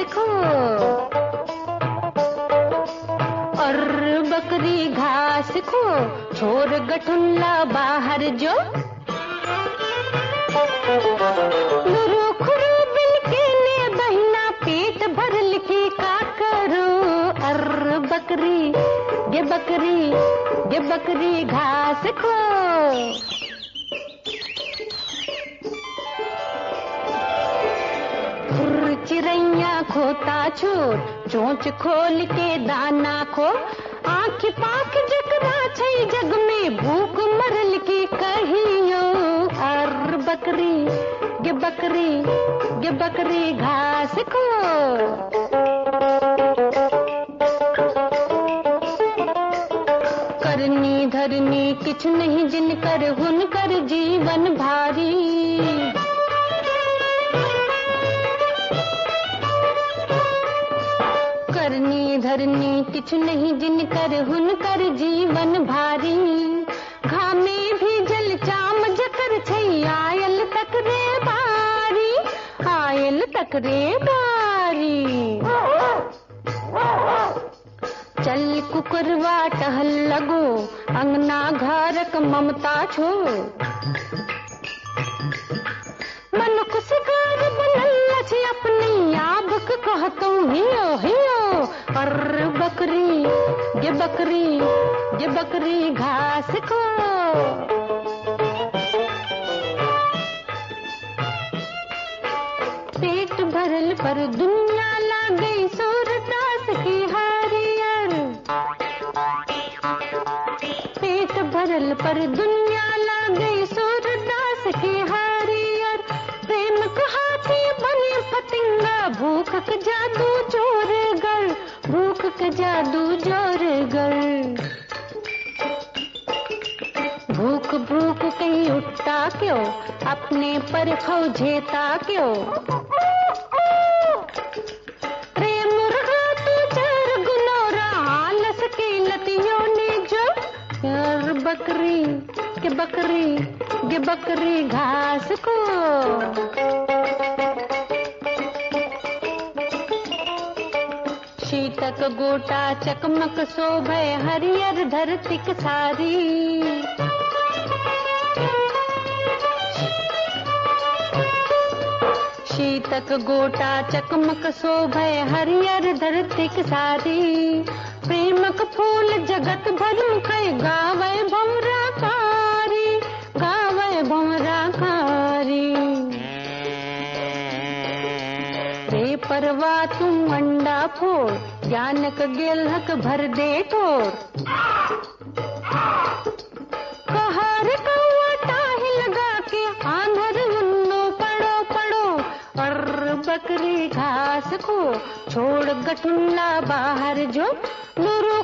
खो और बकरी घास खो, छोड़ गठुल्ला बाहर जो। लुरु खुरु बिन ने बहिना पेट भर लिखी का करो। अर बकरी गे बकरी घास खो। चिरैया खोता छोर, चोंच खोल के दाना खो। आँख पाख जकरा छै जग में, भूख मरल की कहियो। अर बकरी गे बकरी घास खो। करनी धरनी किछ नहीं जिनकर, हुनकर जीवन भारी। करनी धरनी किछ नहीं जिनकर, हुनकर जीवन भारी। घामे भी जल चाम जकर छै, आयल तक रे बारी, आयल तक रे बारी। चल कुकुरवा टहल लगो, अंगना घरक ममता छो। मनुख शिकार बनल छै अपनी, आबक कहतौ हियो हियो। और बकरी गे बकरी घास खो। पेट भरल पर दुनिया लागे सूरदास की हारियर। पेट भरल पर दुनिया लागे सूरदास की हारियर। प्रेम कहाती बने पतिंगा, भूख के जादू जोर गर, भूख के जादू जोर गर। भूख भूख कहीं उठता क्यों, अपने पर खौझेता क्यों। प्रेम रहा तू चार गुनोरा, आलस की लतियों ने जो। यार बकरी गे बकरी घास को। शीतक गोटा चकमक शोभे, हरियर धरतिक सारी। शीतक गोटा चकमक शोभे, हरियर धरतिक सारी। प्रेमक फूल जगत भर मुखै, गावे भौरा कारी, गावे भौरा कारी। रे परवा तुम अंडा फोड़, ज्ञानक गेलहक भर दे ठोर। कहर कौआ टाही लगा के, आंधर उन्नो पड़ो पड़ो। और बकरी घास खो, छोड़ गठुल्ला बाहर जो। लुरु